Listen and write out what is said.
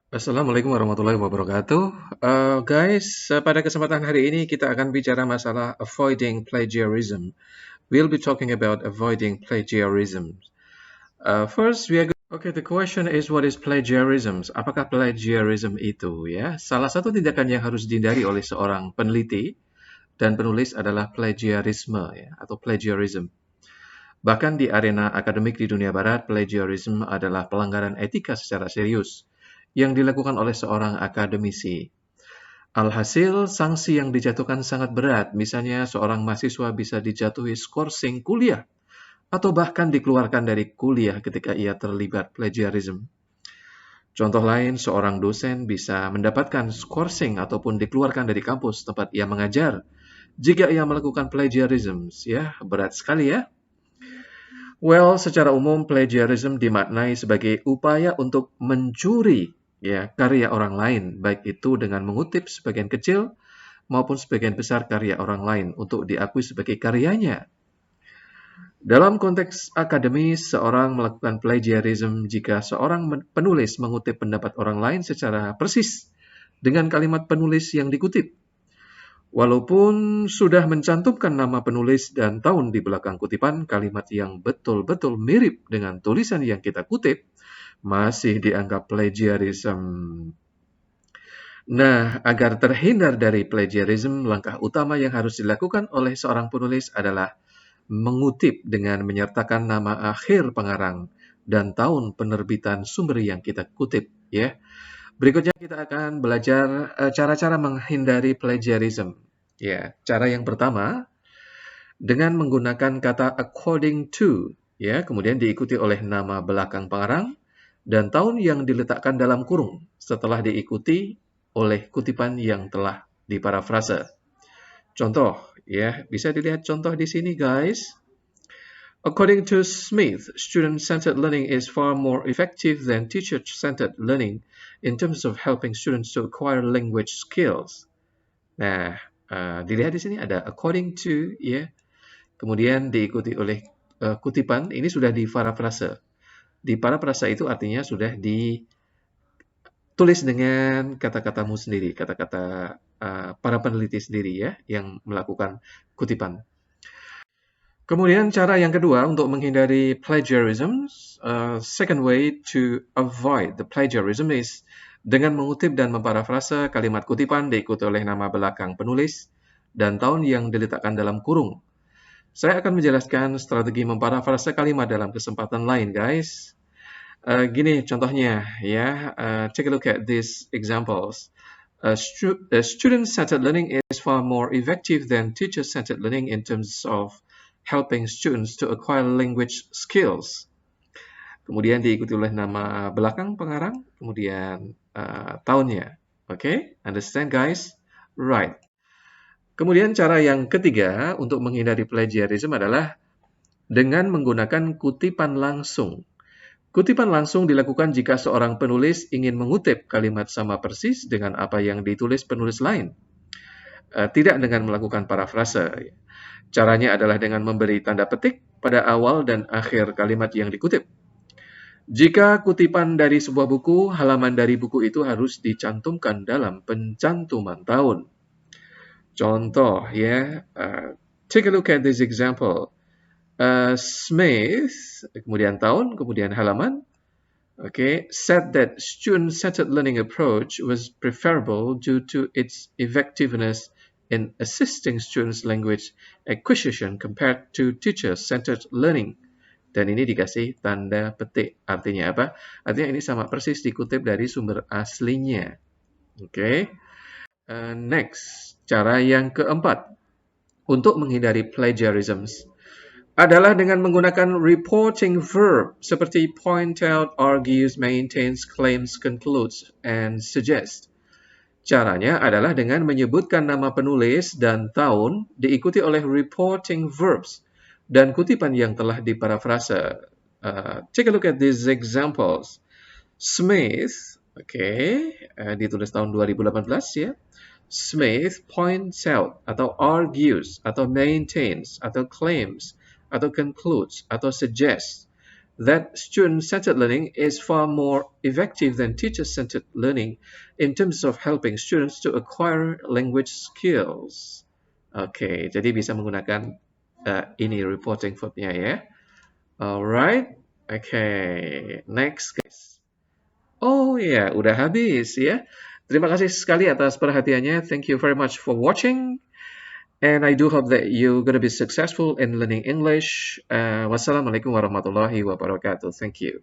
Assalamualaikum warahmatullahi wabarakatuh. Guys, pada kesempatan hari ini kita akan bicara masalah avoiding plagiarism. We'll be talking about avoiding plagiarism. First, we are Okay, the question is what is plagiarism? Apakah plagiarism itu ya? Salah satu tindakan yang harus dihindari oleh seorang peneliti dan penulis adalah plagiarisme ya, atau plagiarism. Bahkan di arena akademik di dunia barat, plagiarism adalah pelanggaran etika secara serius yang dilakukan oleh seorang akademisi. Alhasil, sanksi yang dijatuhkan sangat berat, misalnya seorang mahasiswa bisa dijatuhi skorsing kuliah, atau bahkan dikeluarkan dari kuliah ketika ia terlibat plagiarism. Contoh lain, seorang dosen bisa mendapatkan skorsing ataupun dikeluarkan dari kampus tempat ia mengajar jika ia melakukan plagiarism. Ya, berat sekali ya. Well, secara umum plagiarism dimaknai sebagai upaya untuk mencuri ya karya orang lain, baik itu dengan mengutip sebagian kecil maupun sebagian besar karya orang lain untuk diakui sebagai karyanya. Dalam konteks akademis, seorang melakukan plagiarism jika seorang penulis mengutip pendapat orang lain secara persis dengan kalimat penulis yang dikutip. Walaupun sudah mencantumkan nama penulis dan tahun di belakang kutipan, kalimat yang betul-betul mirip dengan tulisan yang kita kutip masih dianggap plagiarism. Nah, agar terhindar dari plagiarism, langkah utama yang harus dilakukan oleh seorang penulis adalah mengutip dengan menyertakan nama akhir pengarang dan tahun penerbitan sumber yang kita kutip, ya. Berikutnya kita akan belajar cara-cara menghindari plagiarism. Ya, cara yang pertama dengan menggunakan kata according to, ya, kemudian diikuti oleh nama belakang pengarang dan tahun yang diletakkan dalam kurung setelah diikuti oleh kutipan yang telah diparafrase. Contoh, ya, bisa dilihat contoh di sini, guys. According to Smith, student-centered learning is far more effective than teacher-centered learning in terms of helping students to acquire language skills. Nah, dilihat di sini ada according to, ya, kemudian diikuti oleh kutipan, ini sudah diparafrase. Diparafrase itu artinya sudah ditulis dengan kata-katamu sendiri, kata-kata para peneliti sendiri ya, yang melakukan kutipan. Kemudian cara yang kedua untuk menghindari plagiarism, second way to avoid the plagiarism is dengan mengutip dan memparafrase kalimat kutipan diikuti oleh nama belakang penulis dan tahun yang diletakkan dalam kurung. Saya akan menjelaskan strategi memparafrase kalimat dalam kesempatan lain, guys. Gini contohnya ya, take a look at these examples. Student-centered learning is far more effective than teacher-centered learning in terms of helping students to acquire language skills. Kemudian diikuti oleh nama belakang pengarang, kemudian tahunnya. Okay? Understand, guys? Right. Kemudian cara yang ketiga untuk menghindari plagiarism adalah dengan menggunakan kutipan langsung. Kutipan langsung dilakukan jika seorang penulis ingin mengutip kalimat sama persis dengan apa yang ditulis penulis lain. Tidak dengan melakukan parafrase. Caranya adalah dengan memberi tanda petik pada awal dan akhir kalimat yang dikutip. Jika kutipan dari sebuah buku, halaman dari buku itu harus dicantumkan dalam pencantuman tahun. Contoh ya, take a look at this example. Smith, kemudian tahun, kemudian halaman, said that student-centered learning approach was preferable due to its effectiveness in assisting students' language acquisition compared to teacher-centered learning. Dan ini dikasih tanda petik. Artinya apa? Artinya ini sama persis dikutip dari sumber aslinya. Next, cara yang keempat untuk menghindari plagiarisms adalah dengan menggunakan reporting verb seperti point out, argues, maintains, claims, concludes, and suggests. Caranya adalah dengan menyebutkan nama penulis dan tahun diikuti oleh reporting verbs dan kutipan yang telah diparafrase. Take a look at these examples. Smith, ditulis tahun 2018 ya. Smith points out atau argues atau maintains atau claims atau concludes atau suggests that student-centered learning is far more effective than teacher-centered learning in terms of helping students to acquire language skills. Oke, jadi bisa menggunakan ini reporting footnya ya. Alright, oke, next guys. Oh ya, udah habis ya. Terima kasih sekali atas perhatiannya. Thank you very much for watching. And I do hope that you're going to be successful in learning English. Wassalamualaikum warahmatullahi wabarakatuh. Thank you.